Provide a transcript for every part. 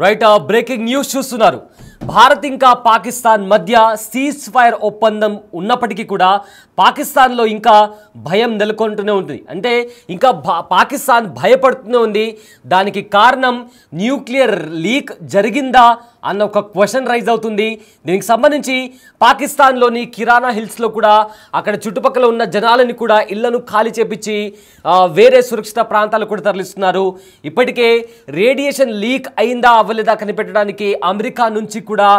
Right breaking news చూస్తున్నారు. భారత్ ఇంకా పాకిస్తాన్ మధ్య సీజ్ ఫైర్ ఒప్పందం ఉన్నప్పటికీ కూడా పాకిస్తాన్లో ఇంకా భయం నెలకొంటూనే ఉంటుంది. అంటే ఇంకా పాకిస్తాన్ భయపడుతూనే ఉంది. దానికి కారణం న్యూక్లియర్ లీక్ జరిగిందా అన్న ఒక క్వశ్చన్ రైజ్ అవుతుంది. దీనికి సంబంధించి పాకిస్తాన్లోని కిరానా హిల్స్లో కూడా అక్కడ చుట్టుపక్కల ఉన్న జనాలని కూడా ఇళ్లను ఖాళీ చేపించి వేరే సురక్షిత ప్రాంతాలకు కూడా తరలిస్తున్నారు. ఇప్పటికే రేడియేషన్ లీక్ అయిందా అవ్వలేదా కనిపెట్టడానికి అమెరికా నుంచి కూడా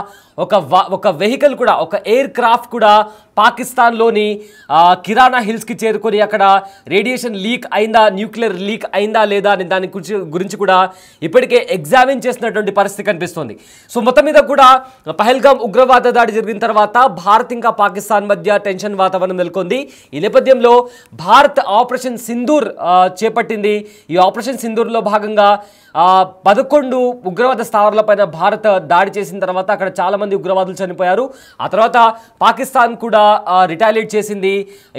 ఒక వెహికల్ కూడా ఒక ఎయిర్ క్రాఫ్ట్ కూడా పాకిస్తాన్లోని కిరానా హిల్స్కి చేరుకొని అక్కడ రేడియేషన్ లీక్ అయిందా, న్యూక్లియర్ లీక్ అయిందా లేదా అని దాని గురించి కూడా ఇప్పటికే ఎగ్జామిన్ చేసినటువంటి పరిస్థితి కనిపిస్తుంది. సో మొత్తం మీద కూడా పహల్గామ్ ఉగ్రవాద దాడి జరిగిన తర్వాత భారత్ ఇంకా పాకిస్తాన్ మధ్య టెన్షన్ వాతావరణం నెలకొంది. ఈ నేపథ్యంలో భారత్ ఆపరేషన్ సింధూర్ చేపట్టింది. ఈ ఆపరేషన్ సింధూర్లో భాగంగా 11 ఉగ్రవాద స్థావరాలపైన భారత్ దాడి చేసిన తర్వాత అక్కడ చాలామంది ఉగ్రవాదులు చనిపోయారు. ఆ తర్వాత పాకిస్తాన్ కూడా రిటాలియేట్ చేసింది.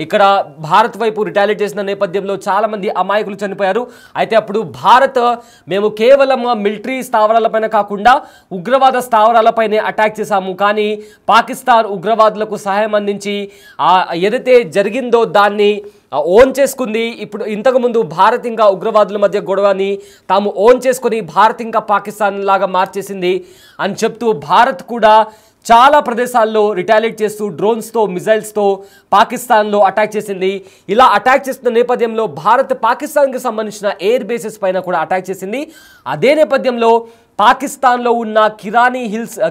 ఇక్కడ భారత్ వైపు రిటాలియేట్ చేసిన నేపథ్యంలో చాలామంది అమాయకులు చనిపోయారు. అయితే అప్పుడు భారత్ మేము కేవలం మిలిటరీ స్థావరాలపైన కాకుండా ఉగ్రవాద స్థావరాలపైనే అటాక్ చేశాము, కానీ పాకిస్తాన్ ఉగ్రవాదులకు సహాయం అందించి ఏదైతే జరిగిందో దాన్ని ఓన్ చేసుకుంది. ఇప్పుడు ఇంతకుముందు భారత్ ఇంకా ఉగ్రవాదుల మధ్య గొడవని తాము ఓన్ చేసుకొని భారత్ ఇంకా పాకిస్తాన్ లాగా మార్చేసింది అని చెప్తూ భారత్ కూడా చాలా ప్రదేశాల్లో రిటాలియేట్ చేస్తూ డ్రోన్స్తో మిజైల్స్తో పాకిస్తాన్లో అటాక్ చేసింది. ఇలా అటాక్ చేస్తున్న నేపథ్యంలో భారత్ పాకిస్తాన్కి సంబంధించిన ఎయిర్ బేసెస్ పైన కూడా అటాక్ చేసింది. అదే నేపథ్యంలో పాకిస్తాన్లో ఉన్న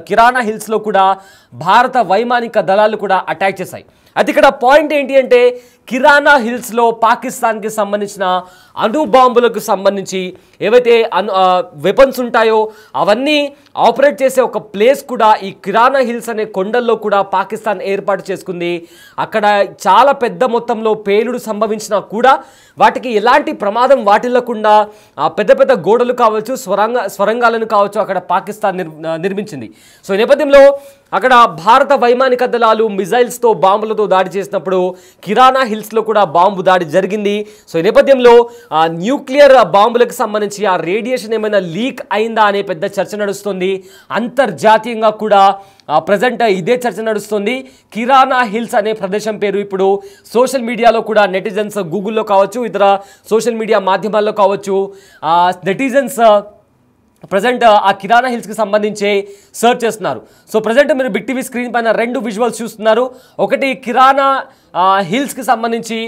కిరానా హిల్స్లో కూడా భారత వైమానిక దళాలు కూడా అటాక్ చేశాయి. అది ఇక్కడ పాయింట్ ఏంటి అంటే కిరానా హిల్స్లో పాకిస్తాన్కి సంబంధించిన అణుబాంబులకు సంబంధించి ఏవైతే వెపన్స్ ఉంటాయో అవన్నీ ఆపరేట్ చేసే ఒక ప్లేస్ కూడా ఈ కిరానా హిల్స్ అనే కొండల్లో కూడా పాకిస్తాన్ ఏర్పాటు చేసుకుంది. అక్కడ చాలా పెద్ద మొత్తంలో పేలుడు సంభవించినా కూడా వాటికి ఎలాంటి ప్రమాదం వాటిల్లకుండా పెద్ద పెద్ద గోడలు కావచ్చు, స్వరంగాలను కావచ్చు అక్కడ పాకిస్తాన్ నిర్మించింది. సో ఈ నేపథ్యంలో అక్కడ భారత వైమానిక దళాలు మిజైల్స్తో బాంబులతో దాడి చేసినప్పుడు కిరానా హిల్స్లో కూడా బాంబు దాడి జరిగింది. సో ఈ నేపథ్యంలో న్యూక్లియర్ బాంబులకు సంబంధించి ఆ రేడియేషన్ ఏమైనా లీక్ అయిందా అనే పెద్ద చర్చ నడుస్తుంది. అంతర్జాతీయంగా కూడా ప్రజెంట్ ఇదే చర్చ నడుస్తుంది. కిరానా హిల్స్ అనే ప్రదేశం పేరు ఇప్పుడు సోషల్ మీడియాలో కూడా నెటిజన్స్ గూగుల్లో కావచ్చు, ఇతర సోషల్ మీడియా మాధ్యమాల్లో కావచ్చు నెటిజన్స్ ప్రజెంట్ ఆ కిరానా హిల్స్కి సంబంధించి సర్చ్ చేస్తున్నారు. సో ప్రజెంట్ మీరు బిగ్ టీవీ స్క్రీన్ పైన 2 విజువల్స్ చూస్తున్నారు. ఒకటి కిరానా హిల్స్కి సంబంధించి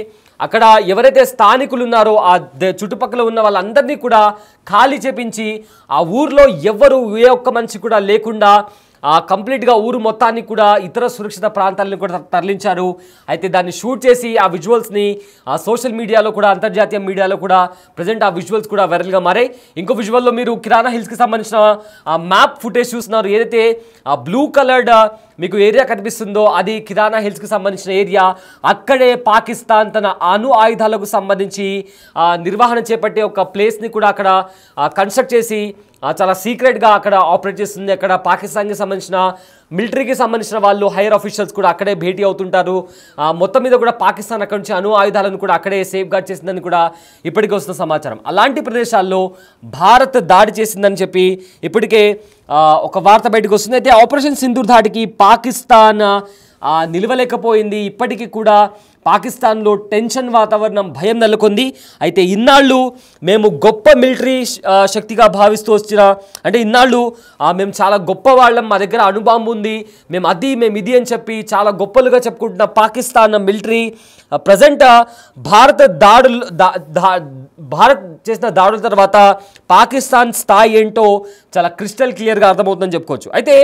అక్కడ ఎవరైతే స్థానికులు ఉన్నారో ఆ చుట్టుపక్కల ఉన్న వాళ్ళందరినీ కూడా ఖాళీ చేపించి ఆ ఊర్లో ఎవ్వరు ఏ ఒక్క మనిషి కూడా లేకుండా కంప్లీట్గా ఊరు మొత్తాన్ని కూడా ఇతర సురక్షిత ప్రాంతాలను కూడా తరలించారు. అయితే దాన్ని షూట్ చేసి ఆ విజువల్స్ని సోషల్ మీడియాలో కూడా అంతర్జాతీయ మీడియాలో కూడా ప్రజెంట్ ఆ విజువల్స్ కూడా వైరల్గా మారాయి. ఇంకో విజువల్లో మీరు కిరానా హిల్స్కి సంబంధించిన మ్యాప్ ఫుటేజ్ చూస్తున్నారు. ఏదైతే బ్లూ కలర్డ్ మీకు ఏరియా కనిపిస్తుందో అది కిరానా హిల్స్కి సంబంధించిన ఏరియా. అక్కడే పాకిస్తాన్ తన అణు ఆయుధాలకు సంబంధించి నిర్వహణ చేపట్టే ఒక ప్లేస్ని కూడా అక్కడ కన్స్ట్రక్ట్ చేసి చాలా సీక్రెట్గా అక్కడ ఆపరేట్ చేస్తుంది. అక్కడ పాకిస్తాన్కి సంబంధించిన మిలిటరీకి సంబంధించిన వాళ్ళు హైయర్ ఆఫీషియల్స్ కూడా అక్కడే భేటీ అవుతుంటారు. మొత్తం మీద కూడా పాకిస్తాన్ అక్కడి నుంచి అణు ఆయుధాలను కూడా అక్కడే సేఫ్ గార్డ్ చేసిందని కూడా ఇప్పటికే వస్తున్న సమాచారం. అలాంటి ప్రదేశాల్లో భారత్ దాడి చేసిందని చెప్పి ఇప్పటికే ఒక వార్త బయటకు వస్తుంది. అయితే ఆపరేషన్ సింధూర్ దాడికి పాకిస్తాన్ నిలవలేకపోయింది. ఇప్పటికీ కూడా పాకిస్తాన్లో టెన్షన్ వాతావరణం, భయం నెలకొంది. అయితే ఇన్నాళ్ళు మేము గొప్ప మిలిటరీ శక్తిగా భావిస్తూ వచ్చిన, అంటే ఇన్నాళ్ళు మేము చాలా గొప్ప వాళ్ళం, మా దగ్గర అణుబాంబు ఉంది, మేము ఇది అని చెప్పి చాలా గొప్పలుగా చెప్పుకుంటున్న పాకిస్తాన్ మిలిటరీ ప్రజెంట్ భారత్ చేసిన దాడుల తర్వాత పాకిస్తాన్ స్థాయి ఏంటో చాలా క్రిస్టల్ క్లియర్గా అర్థమవుతుందని చెప్పుకోవచ్చు. అయితే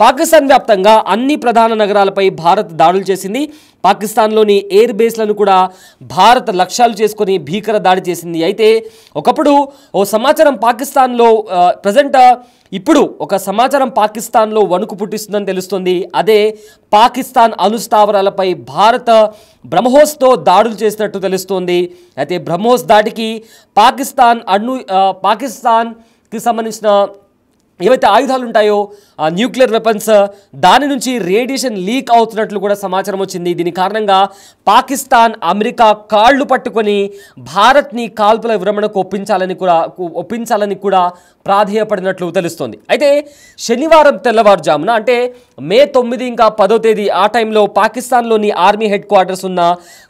పాకిస్తాన్ వ్యాప్తంగా అన్ని ప్రధాన నగరాలపై భారత్ దాడులు చేసింది. పాకిస్తాన్లోని ఎయిర్ బేస్లను కూడా భారత్ లక్ష్యాలు చేసుకొని భీకర దాడి చేసింది. అయితే ఒకప్పుడు ఓ సమాచారం పాకిస్తాన్లో ఇప్పుడు ఒక సమాచారం పాకిస్తాన్లో వణుకు పుట్టిస్తుందని తెలుస్తుంది. అదే పాకిస్తాన్ అణుస్థావరాలపై భారత బ్రహ్మోస్తో దాడులు చేసినట్టు తెలుస్తోంది. అయితే బ్రహ్మోస్ దాడికి పాకిస్తాన్కి సంబంధించిన ఏవైతే ఆయుధాలు ఉంటాయో న్యూక్లియర్ వెపన్స్ దాని నుంచి రేడియేషన్ లీక్ అవుతున్నట్లు కూడా సమాచారం వచ్చింది. దీని కారణంగా పాకిస్తాన్ అమెరికా కాళ్ళు పట్టుకొని భారత్ని కాల్పుల విరమణకు ఒప్పించాలని కూడా ప్రాధేయపడినట్లు తెలుస్తోంది. అయితే శనివారం తెల్లవారుజామున అంటే మే 9 ఇంకా 10వ తేదీ ఆ టైంలో పాకిస్తాన్లోని ఆర్మీ హెడ్ క్వార్టర్స్ ఉన్న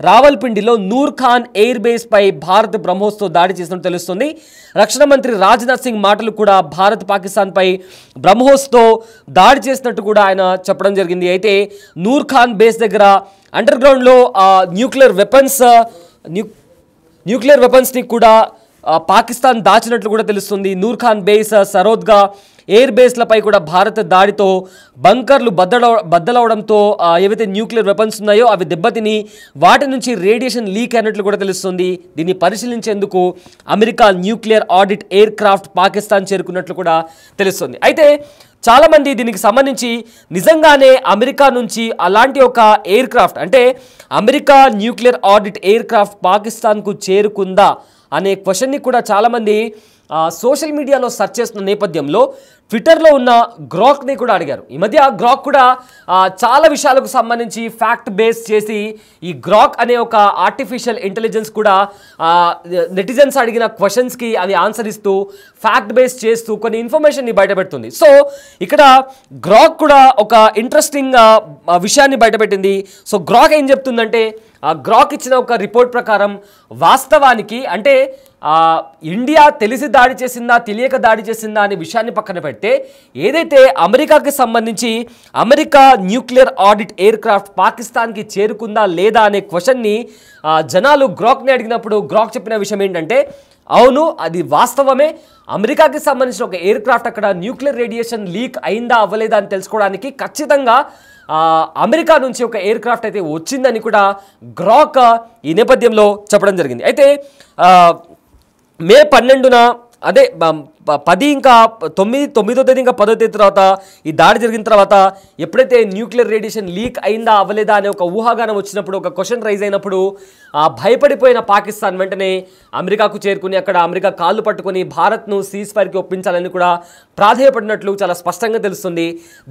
రావల్పిండిలో నూర్ ఖాన్ ఎయిర్ బేస్ పై భారత్ బ్రహ్మోస్తో దాడి చేసినట్టు తెలుస్తుంది. రక్షణ మంత్రి రాజ్నాథ్ సింగ్ మాటలు కూడా భారత్ పాకిస్తాన్ పై బ్రహ్మోస్తో దాడి చేసినట్టు కూడా ఆయన చెప్పడం జరిగింది. అయితే నూర్ ఖాన్ బేస్ దగ్గర అండర్ గ్రౌండ్లో న్యూక్లియర్ వెపన్స్ని కూడా పాకిస్తాన్ దాచినట్లు కూడా తెలుస్తుంది. నూర్ ఖాన్ బేస్, సరోద్గా ఎయిర్ బేస్లపై కూడా భారత్ దాడితో బంకర్లు బద్దలవడంతో ఏవైతే న్యూక్లియర్ వెపన్స్ ఉన్నాయో అవి దెబ్బతిని వాటి నుంచి రేడియేషన్ లీక్ అయినట్లు కూడా తెలుస్తుంది. దీన్ని పరిశీలించేందుకు America nuclear audit aircraft Pakistan చేరుకున్నట్లు కూడా తెలుస్తుంది. అయితే చాలామంది దీనికి సంబంధించి నిజంగానే అమెరికా నుంచి అలాంటి ఒక ఎయిర్ క్రాఫ్ట్ అంటే America nuclear audit air craft పాకిస్తాన్కు చేరుకుందా అనే క్వశ్చన్ని కూడా చాలామంది సోషల్ మీడియాలో సెర్చ్ చేస్తున్న నేపథ్యంలో ట్విట్టర్లో ఉన్న గ్రాక్ని కూడా అడిగారు. ఈ మధ్య గ్రాక్ కూడా చాలా విషయాలకు సంబంధించి ఫ్యాక్ట్ బేస్ చేసి ఈ గ్రాక్ అనే ఒక ఆర్టిఫిషియల్ ఇంటెలిజెన్స్ కూడా నెటిజన్స్ అడిగిన క్వశ్చన్స్కి అది ఆన్సర్ ఇస్తూ ఫ్యాక్ట్ బేస్ చేస్తూ కొన్ని ఇన్ఫర్మేషన్ని బయటపెడుతుంది. సో ఇక్కడ గ్రాక్ కూడా ఒక ఇంట్రెస్టింగ్ విషయాన్ని బయటపెట్టింది. సో గ్రాక్ ఏం చెప్తుందంటే గ్రాక్ ఇచ్చిన ఒక రిపోర్ట్ ప్రకారం వాస్తవానికి అంటే ఇండియా తెలిసి దాడి చేసిందా తెలియక దాడి చేసిందా అనే విషయాన్ని పక్కన పెడితే ఏదైతే అమెరికాకి సంబంధించి America nuclear audit air craft పాకిస్తాన్కి చేరుకుందా లేదా అనే క్వశ్చన్ని జనాలు గ్రాక్ని అడిగినప్పుడు గ్రాక్ చెప్పిన విషయం ఏంటంటే అవును అది వాస్తవమే, అమెరికాకి సంబంధించిన ఒక ఎయిర్ క్రాఫ్ట్ అక్కడ న్యూక్లియర్ రేడియేషన్ లీక్ అయిందా అవ్వలేదా అని తెలుసుకోవడానికి ఖచ్చితంగా అమెరికా నుంచి ఒక ఎయిర్ క్రాఫ్ట్ అయితే వచ్చిందని కూడా గ్రాక్ ఈ నేపథ్యంలో చెప్పడం జరిగింది. అయితే మే 12న అదే 10 ఇంకా 9వ తేదీ ఇంకా 10వ తేదీ తర్వాత ఈ దాడి జరిగిన తర్వాత ఎప్పుడైతే న్యూక్లియర్ రేడియేషన్ లీక్ అయిందా అవ్వలేదా అనే ఒక ఊహాగానం వచ్చినప్పుడు ఒక క్వశ్చన్ రైజ్ అయినప్పుడు భయపడిపోయిన పాకిస్తాన్ వెంటనే అమెరికాకు చేరుకుని అక్కడ అమెరికా కాళ్ళు పట్టుకొని భారత్ను సీజ్ ఫైర్కి ఒప్పించాలని కూడా ప్రాధేయపడినట్లు చాలా స్పష్టంగా తెలుస్తుంది.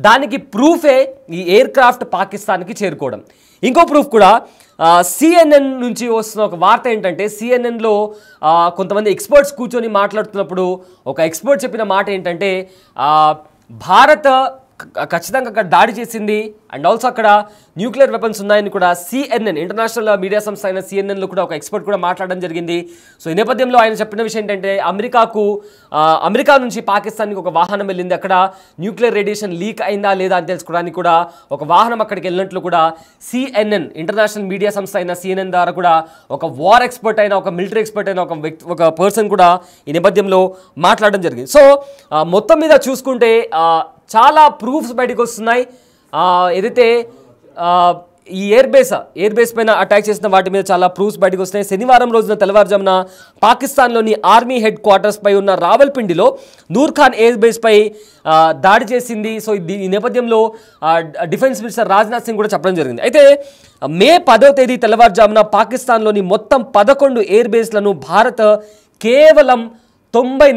దానికి ప్రూఫే ఈ ఎయిర్ క్రాఫ్ట్ పాకిస్తాన్కి చేరుకోవడం. ఇంకో ప్రూఫ్ కూడా CNN నుంచి వస్తున్న ఒక వార్త ఏంటంటే సిఎన్ఎన్లో కొంతమంది ఎక్స్పర్ట్స్ కూర్చొని మాట్లాడుతున్నప్పుడు ఒక ఎక్స్పర్ట్ చెప్పిన మాట ఏంటంటే భారత్ ఖచ్చితంగా అక్కడ దాడి చేసింది అండ్ ఆల్సో అక్కడ న్యూక్లియర్ వెపన్స్ ఉన్నాయని కూడా CNN ఇంటర్నేషనల్ మీడియా సంస్థ అయిన CNNలో కూడా ఒక ఎక్స్పర్ట్ కూడా మాట్లాడడం జరిగింది. సో ఈ నేపథ్యంలో ఆయన చెప్పిన విషయం ఏంటంటే అమెరికా నుంచి పాకిస్తాన్కి ఒక వాహనం వెళ్ళింది, అక్కడ న్యూక్లియర్ రేడియేషన్ లీక్ అయిందా లేదా అని తెలుసుకోవడానికి కూడా ఒక వాహనం అక్కడికి వెళ్ళినట్లు కూడా CNN ఇంటర్నేషనల్ మీడియా సంస్థ అయిన CNN ద్వారా కూడా ఒక వార్ ఎక్స్పర్ట్ అయిన ఒక మిలిటరీ ఎక్స్పర్ట్ అయిన ఒక పర్సన్ కూడా ఈ నేపథ్యంలో మాట్లాడడం జరిగింది. సో మొత్తం మీద చూసుకుంటే చాలా ప్రూఫ్స్ బయటకు వస్తున్నాయి. ఏదైతే ఈ ఎయిర్ బేస్ పైన అటాక్ చేసిన వాటి మీద చాలా ప్రూఫ్స్ బయటకు వస్తున్నాయి. శనివారం రోజున తెల్లవారుజామున పాకిస్తాన్లోని ఆర్మీ హెడ్ క్వార్టర్స్ పై ఉన్న రావల్పిండిలో నూర్ ఖాన్ ఎయిర్ బేస్ పై దాడి చేసింది. సో ఈ నేపథ్యంలో డిఫెన్స్ మినిస్టర్ రాజ్నాథ్ సింగ్ కూడా చెప్పడం జరిగింది. అయితే మే 10వ తేదీ తెల్లవారుజామున పాకిస్తాన్లోని మొత్తం 11 ఎయిర్ బేస్లను భారత్ కేవలం 90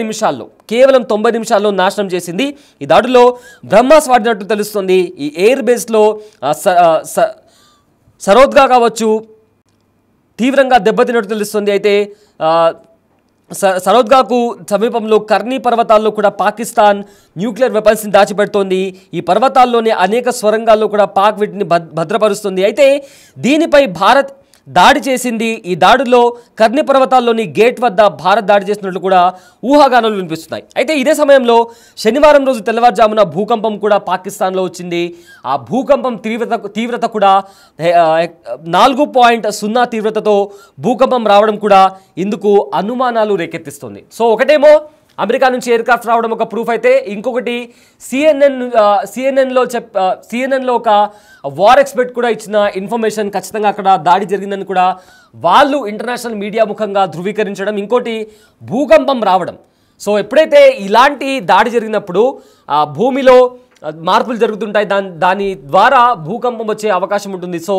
నిమిషాల్లో నాశనం చేసింది. ఈ దాడిలో బ్రహ్మాస్ వాడినట్టు తెలుస్తుంది. ఈ ఎయిర్ బేస్లో సరోద్గా కావచ్చు తీవ్రంగా దెబ్బతిన్నట్టు తెలుస్తుంది. అయితే సరోద్గాకు సమీపంలో కర్నీ పర్వతాల్లో కూడా పాకిస్తాన్ న్యూక్లియర్ వెపన్స్ని దాచిపెడుతోంది. ఈ పర్వతాల్లోని అనేక స్వరంగాల్లో కూడా పాక్ వీటిని భద్రపరుస్తుంది. అయితే దీనిపై భారత్ దాడి చేసింది. ఈ దాడిలో కర్నీ పర్వతాల్లోని గేట్ వద్ద భారత్ దాడి చేసినట్లు కూడా ఊహాగానాలు వినిపిస్తున్నాయి. అయితే ఇదే సమయంలో శనివారం రోజు తెల్లవారుజామున భూకంపం కూడా పాకిస్తాన్లో వచ్చింది. ఆ భూకంపం తీవ్రత కూడా 4.0 తీవ్రతతో భూకంపం రావడం కూడా ఇందుకు అనుమానాలు రేకెత్తిస్తుంది. సో ఒకటేమో అమెరికా నుంచి ఎయిర్ క్రాఫ్ట్ రావడం ఒక ప్రూఫ్ అయితే ఇంకొకటి సిఎన్ఎన్లో ఒక వార్ ఎక్స్పర్ట్ కూడా ఇచ్చిన ఇన్ఫర్మేషన్ ఖచ్చితంగా అక్కడ దాడి జరిగిందని కూడా వాళ్ళు ఇంటర్నేషనల్ మీడియా ముఖంగా ధృవీకరించడం, ఇంకోటి భూకంపం రావడం. సో ఎప్పుడైతే ఇలాంటి దాడి జరిగినప్పుడు భూమిలో మార్పులు జరుగుతుంటాయి, దాని ద్వారా భూకంపం వచ్చే అవకాశం ఉంటుంది. సో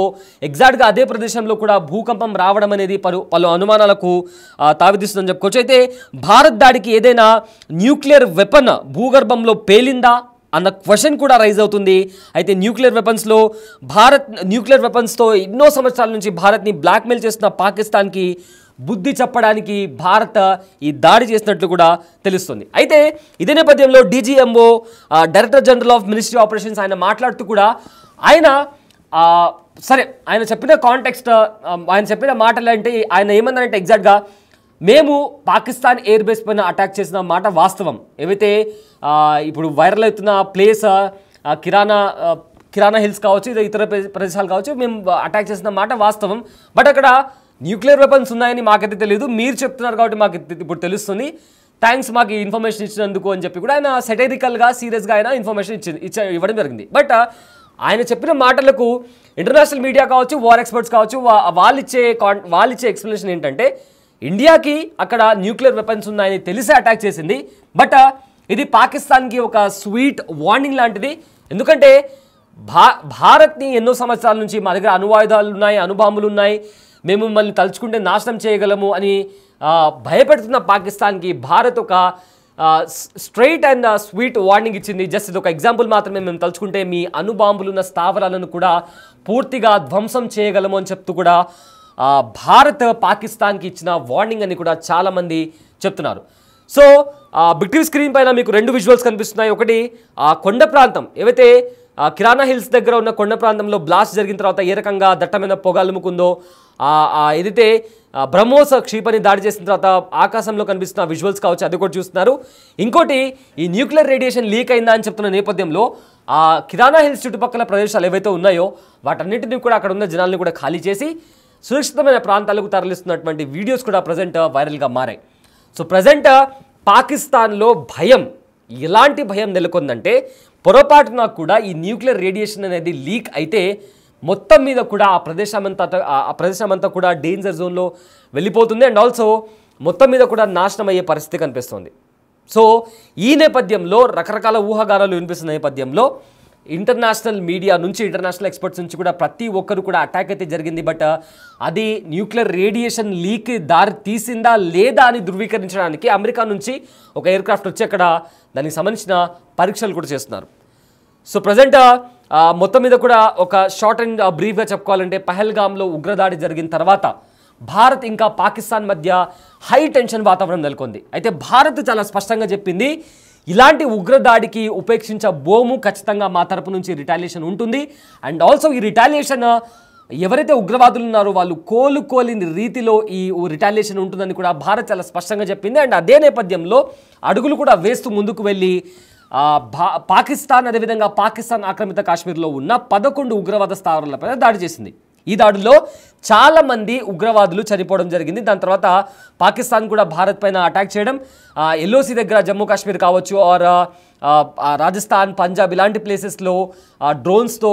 ఎగ్జాక్ట్గా అదే ప్రదేశంలో కూడా భూకంపం రావడం అనేది పలు అనుమానాలకు తావిదిస్తుందని చెప్పుకోవచ్చు. అయితే భారత్ దాడికి ఏదైనా న్యూక్లియర్ వెపన్ భూగర్భంలో పేలిందా అన్న క్వశ్చన్ కూడా రైజ్ అవుతుంది. అయితే న్యూక్లియర్ వెపన్స్తో ఎన్నో సంవత్సరాల నుంచి భారత్ని బ్లాక్మెయిల్ చేస్తున్న పాకిస్తాన్కి బుద్ధి చెప్పడానికి భారత్ ఈ దాడి చేసినట్లు కూడా తెలుస్తుంది. అయితే ఇదే నేపథ్యంలో DGMO director general of ministry operations ఆయన మాట్లాడుతూ కూడా ఆయన చెప్పిన కాంటెక్స్ట్, ఆయన చెప్పిన మాటలు అంటే ఆయన ఏమన్నారంటే ఎగ్జాక్ట్గా మేము పాకిస్తాన్ ఎయిర్ బేస్ పైన అటాక్ చేసిన మాట వాస్తవం. ఏవైతే ఇప్పుడు వైరల్ అవుతున్న ప్లేస్ కిరాణా హిల్స్ కావచ్చు, ఇతర ప్రదేశాలు కావచ్చు, మేము అటాక్ చేసిన మాట వాస్తవం. బట్ అక్కడ న్యూక్లియర్ వెపన్స్ ఉన్నాయని మాకైతే తెలియదు, మీరు చెప్తున్నారు కాబట్టి మాకు ఇప్పుడు తెలుస్తుంది, థ్యాంక్స్ మాకు ఇన్ఫర్మేషన్ ఇచ్చినందుకు అని చెప్పి కూడా ఆయన సెటైరికల్గా సీరియస్గా ఆయన ఇన్ఫర్మేషన్ ఇవ్వడం జరిగింది. బట్ ఆయన చెప్పిన మాటలకు ఇంటర్నేషనల్ మీడియా కావచ్చు, వార్ ఎక్స్పర్ట్స్ కావచ్చు, వాళ్ళిచ్చే ఎక్స్ప్లెనేషన్ ఏంటంటే ఇండియాకి అక్కడ న్యూక్లియర్ వెపన్స్ ఉన్నాయని తెలిసే అటాక్ చేసింది. బట్ ఇది పాకిస్తాన్కి ఒక స్వీట్ వార్నింగ్ లాంటిది. ఎందుకంటే భారత్ని ఎన్నో సంవత్సరాల నుంచి మా దగ్గర అణువాయుధాలు ఉన్నాయి, అణుబాంబులు ఉన్నాయి, మేము మిమ్మల్ని తలుచుకుంటే నాశనం చేయగలము అని భయపెడుతున్న పాకిస్తాన్కి భారత్ ఒక స్ట్రైట్ అండ్ స్వీట్ వార్నింగ్ ఇచ్చింది. జస్ట్ ఇది ఒక ఎగ్జాంపుల్ మాత్రమే, మేము తలుచుకుంటే మీ అణుబాంబులున్న స్థావరాలను కూడా పూర్తిగా ధ్వంసం చేయగలము అని చెప్తూ కూడా భారత్ పాకిస్తాన్కి ఇచ్చిన వార్నింగ్ అని కూడా చాలామంది చెప్తున్నారు. సో బిగ్ టీవీ స్క్రీన్ పైన మీకు 2 విజువల్స్ కనిపిస్తున్నాయి. ఒకటి కొండ ప్రాంతం, ఏవైతే కిరాణా హిల్స్ దగ్గర ఉన్న కొండ ప్రాంతంలో బ్లాస్ట్ జరిగిన తర్వాత ఏ రకంగా దట్టమైన పొగాలుముకుందో, ఏదైతే బ్రహ్మోస్ క్షిపణి దాడి చేసిన తర్వాత ఆకాశంలో కనిపిస్తున్న విజువల్స్ కావచ్చు, అది కూడా చూస్తున్నారు. ఇంకోటి ఈ న్యూక్లియర్ రేడియేషన్ లీక్ అయిందా అని చెప్తున్న నేపథ్యంలో కిరాణా హిల్స్ చుట్టుపక్కల ప్రదేశాలు ఏవైతే ఉన్నాయో వాటన్నింటినీ కూడా అక్కడ ఉన్న జనాలను కూడా ఖాళీ చేసి సురక్షితమైన ప్రాంతాలకు తరలిస్తున్నటువంటి వీడియోస్ కూడా ప్రజెంట్ వైరల్గా మారాయి. సో ప్రజెంట్ పాకిస్తాన్లో భయం, ఎలాంటి భయం నెలకొందంటే పొరపాటున కూడా ఈ న్యూక్లియర్ రేడియేషన్ అనేది లీక్ అయితే మొత్తం మీద కూడా ఆ ప్రదేశం అంతా కూడా డేంజర్ జోన్లో వెళ్ళిపోతుంది. అండ్ ఆల్సో మొత్తం మీద కూడా నాశనం అయ్యే పరిస్థితి కనిపిస్తుంది. సో ఈ నేపథ్యంలో రకరకాల ఊహాగానాలు వినిపిస్తున్న నేపథ్యంలో ఇంటర్నేషనల్ మీడియా నుంచి, ఇంటర్నేషనల్ ఎక్స్పర్ట్స్ నుంచి కూడా ప్రతి ఒక్కరు కూడా అటాక్ అయితే జరిగింది. బట్ అది న్యూక్లియర్ రేడియేషన్ లీక్ దారి తీసిందా లేదా అని ధృవీకరించడానికి అమెరికా నుంచి ఒక ఎయిర్ క్రాఫ్ట్ వచ్చి అక్కడ దానికి సంబంధించిన పరీక్షలు కూడా చేస్తున్నారు. సో ప్రజెంట్ మొత్తం మీద కూడా ఒక షార్ట్ అండ్ బ్రీఫ్గా చెప్పుకోవాలంటే పహల్గామ్లో ఉగ్రదాడి జరిగిన తర్వాత భారత్ ఇంకా పాకిస్తాన్ మధ్య హై టెన్షన్ వాతావరణం నెలకొంది. అయితే భారత్ చాలా స్పష్టంగా చెప్పింది, ఇలాంటి ఉగ్రదాడికి ఉపేక్షించబోము, ఖచ్చితంగా మా తరపు నుంచి రిటాలియేషన్ ఉంటుంది. అండ్ ఆల్సో ఈ రిటాలియేషన్ ఎవరైతే ఉగ్రవాదులు ఉన్నారో వాళ్ళు కోలుకోలేని రీతిలో ఈ రిటాలియేషన్ ఉంటుందని కూడా భారత్ చాలా స్పష్టంగా చెప్పింది. అండ్ అదే నేపథ్యంలో అడుగులు కూడా వేస్తూ ముందుకు వెళ్ళి పాకిస్తాన్, అదేవిధంగా పాకిస్తాన్ ఆక్రమిత కాశ్మీర్లో ఉన్న 11 ఉగ్రవాద స్థావరాలపై దాడి చేసింది. ఈ దాడిలో చాలామంది ఉగ్రవాదులు చనిపోవడం జరిగింది. దాని తర్వాత పాకిస్తాన్ కూడా భారత్ పైన అటాక్ చేయడం, LOC దగ్గర జమ్మూ కాశ్మీర్ కావచ్చు, ఆర్ రాజస్థాన్, పంజాబ్ ఇలాంటి ప్లేసెస్లో డ్రోన్స్తో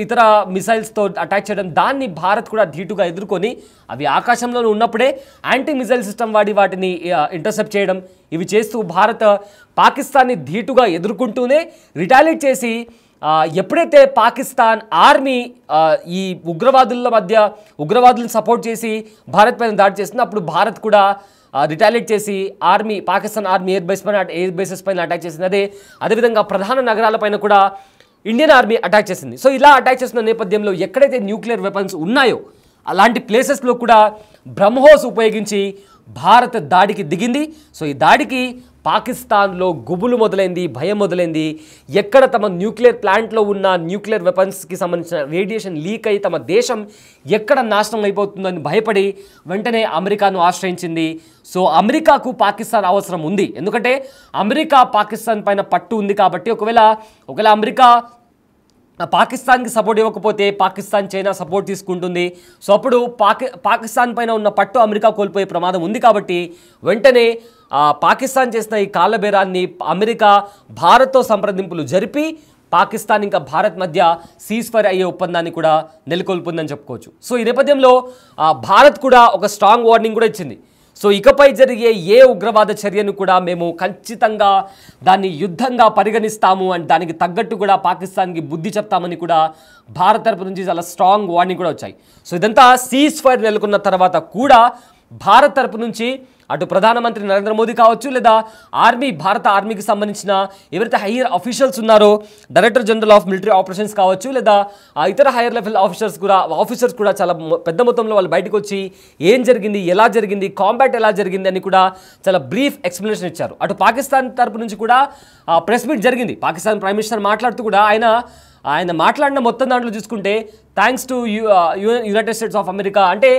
ఇతర మిసైల్స్తో అటాక్ చేయడం, దాన్ని భారత్ కూడా ధీటుగా ఎదుర్కొని అవి ఆకాశంలో ఉన్నప్పుడే యాంటీ మిసైల్ సిస్టమ్ వాడి వాటిని ఇంటర్సెప్ట్ చేయడం, ఇవి చేస్తూ భారత్ పాకిస్తాన్ని ధీటుగా ఎదుర్కొంటూనే రిటాలియేట్ చేసి ఎప్పుడైతే పాకిస్తాన్ ఆర్మీ ఈ ఉగ్రవాదులను సపోర్ట్ చేసి భారత్ పైన దాడి చేసిందో అప్పుడు భారత్ కూడా రిటాలియేట్ చేసి పాకిస్తాన్ ఆర్మీ ఎయిర్ బేసెస్ పైన అటాక్ చేసింది. అదేవిధంగా ప్రధాన నగరాలపైన కూడా ఇండియన్ ఆర్మీ అటాక్ చేసింది. సో ఇలా అటాక్ చేసిన నేపథ్యంలో ఎక్కడైతే న్యూక్లియర్ వెపన్స్ ఉన్నాయో అలాంటి ప్లేసెస్లో కూడా బ్రహ్మోస్ ఉపయోగించి భారత్ దాడికి దిగింది. సో ఈ దాడికి పాకిస్తాన్లో గుబులు మొదలైంది, భయం మొదలైంది. ఎక్కడ తమ న్యూక్లియర్ ప్లాంట్లో ఉన్న న్యూక్లియర్ వెపన్స్కి సంబంధించిన రేడియేషన్ లీక్ అయి తమ దేశం ఎక్కడ నాశనం అయిపోతుందని భయపడి వెంటనే అమెరికాను ఆశ్రయించింది. సో అమెరికాకు పాకిస్తాన్ అవసరం ఉంది, ఎందుకంటే అమెరికా పాకిస్తాన్ పైన పట్టు ఉంది కాబట్టి ఒకవేళ అమెరికా పాకిస్తాన్కి సపోర్ట్ ఇవ్వకపోతే పాకిస్తాన్ చైనా సపోర్ట్ తీసుకుంటుంది. సో అప్పుడు పాకిస్తాన్ పైన ఉన్న పట్టు అమెరికా కోల్పోయే ప్రమాదం ఉంది. కాబట్టి వెంటనే పాకిస్తాన్ చేసిన ఈ కాళ్ళబేరాన్ని అమెరికా భారత్తో సంప్రదింపులు జరిపి పాకిస్తాన్ ఇంకా భారత్ మధ్య సీజ్ఫైర్ అయ్యే ఒప్పందాన్ని కూడా నెలకొల్పుందని చెప్పుకోవచ్చు. సో ఈ నేపథ్యంలో భారత్ కూడా ఒక స్ట్రాంగ్ వార్నింగ్ కూడా ఇచ్చింది. సో ఇకపై జరిగే ఏ ఉగ్రవాద చర్యను కూడా మేము ఖచ్చితంగా దాన్ని యుద్ధంగా పరిగణిస్తాము అండ్ దానికి తగ్గట్టు కూడా పాకిస్తాన్కి బుద్ధి చెప్తామని కూడా భారత్ తరపు నుంచి చాలా స్ట్రాంగ్ వార్నింగ్ కూడా వచ్చాయి. సో ఇదంతా సీజ్ ఫైర్ నెలకొన్న తర్వాత కూడా భారత్ తరపు నుంచి అటు ప్రధానమంత్రి నరేంద్ర మోదీ కావచ్చు, లేదా భారత ఆర్మీకి సంబంధించిన ఎవరైతే హైయర్ ఆఫీషియల్స్ ఉన్నారో, director general of military operations కావచ్చు, లేదా ఇతర హైయర్ లెవెల్ ఆఫీసర్స్ కూడా చాలా పెద్ద మొత్తంలో వాళ్ళు బయటకు వచ్చి ఏం జరిగింది, ఎలా జరిగింది, కాంబాట్ ఎలా జరిగింది అని కూడా చాలా బ్రీఫ్ ఎక్స్ప్లెనేషన్ ఇచ్చారు. అటు పాకిస్తాన్ తరపు నుంచి కూడా ప్రెస్ మీట్ జరిగింది. పాకిస్తాన్ ప్రైమ్ మినిస్టర్ మాట్లాడుతూ కూడా ఆయన మాట్లాడిన మొత్తం దాంట్లో చూసుకుంటే thanks to United states of America, అంటే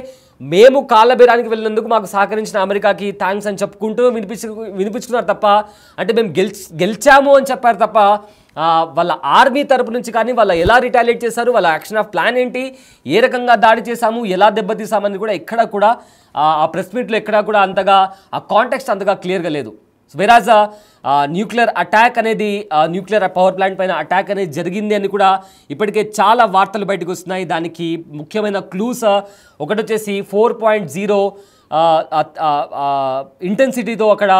మేము కాళ్ళబేరానికి వెళ్ళినందుకు మాకు సహకరించిన అమెరికాకి థ్యాంక్స్ అని చెప్పుకుంటూ వినిపించుకున్నారు తప్ప, అంటే మేము గెలిచాము అని చెప్పారు తప్ప వాళ్ళ ఆర్మీ తరపు నుంచి కానీ వాళ్ళు ఎలా రిటాలియేట్ చేశారు, వాళ్ళ యాక్షన్ ఆఫ్ ప్లాన్ ఏంటి, ఏ రకంగా దాడి చేశాము, ఎలా దెబ్బతీసామని కూడా ఎక్కడ కూడా ఆ ప్రెస్ మీట్లో ఎక్కడా కూడా అంతగా ఆ కాంటెక్స్ట్ అంతగా క్లియర్గా లేదు. వెరాజ్ న్యూక్లియర్ అటాక్ అనేది న్యూక్లియర్ పవర్ ప్లాంట్ పైన అటాక్ అనేది జరిగింది అని కూడా ఇప్పటికే చాలా వార్తలు బయటకు వస్తున్నాయి. దానికి ముఖ్యమైన క్లూస్ ఒకటి వచ్చేసి 4.0 ఇంటెన్సిటీతో అక్కడ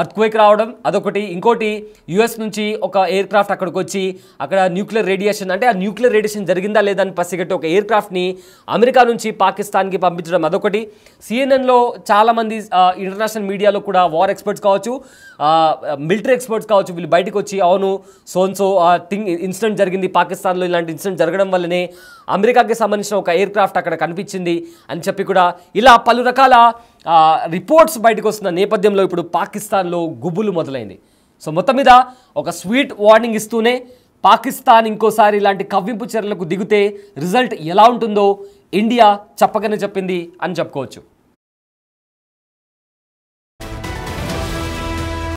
ఎర్త్క్వేక్ రావడం అదొకటి. ఇంకోటి యుఎస్ నుంచి ఒక ఎయిర్ క్రాఫ్ట్ అక్కడికి వచ్చి అక్కడ న్యూక్లియర్ రేడియేషన్, అంటే ఆ న్యూక్లియర్ రేడియేషన్ జరిగిందా లేదా అని పసిగట్టి ఒక ఎయిర్ క్రాఫ్ట్ని అమెరికా నుంచి పాకిస్తాన్కి పంపించడం అదొకటి. సిఎన్ఎన్లో చాలామంది ఇంటర్నేషనల్ మీడియాలో కూడా వార్ ఎక్స్పర్ట్స్ కావచ్చు, మిలిటరీ ఎక్స్పర్ట్స్ కావచ్చు, వీళ్ళు బయటకు వచ్చి అవును సోన్సో ఇన్సిడెంట్ జరిగింది పాకిస్తాన్లో, ఇలాంటి ఇన్సిడెంట్ జరగడం వల్లనే అమెరికాకి సంబంధించిన ఒక ఎయిర్ క్రాఫ్ట్ అక్కడ కనిపించింది అని చెప్పి కూడా ఇలా పలు రకాల రిపోర్ట్స్ బయటకు వస్తున్న నేపథ్యంలో ఇప్పుడు పాకిస్తాన్లో గుబులు మొదలైంది. సో మొత్తం మీద ఒక స్వీట్ వార్నింగ్ ఇస్తూనే పాకిస్తాన్ ఇంకోసారి ఇలాంటి కవ్వింపు చర్యలకు దిగితే రిజల్ట్ ఎలా ఉంటుందో ఇండియా చెప్పకనే చెప్పింది అని చెప్పుకోవచ్చు.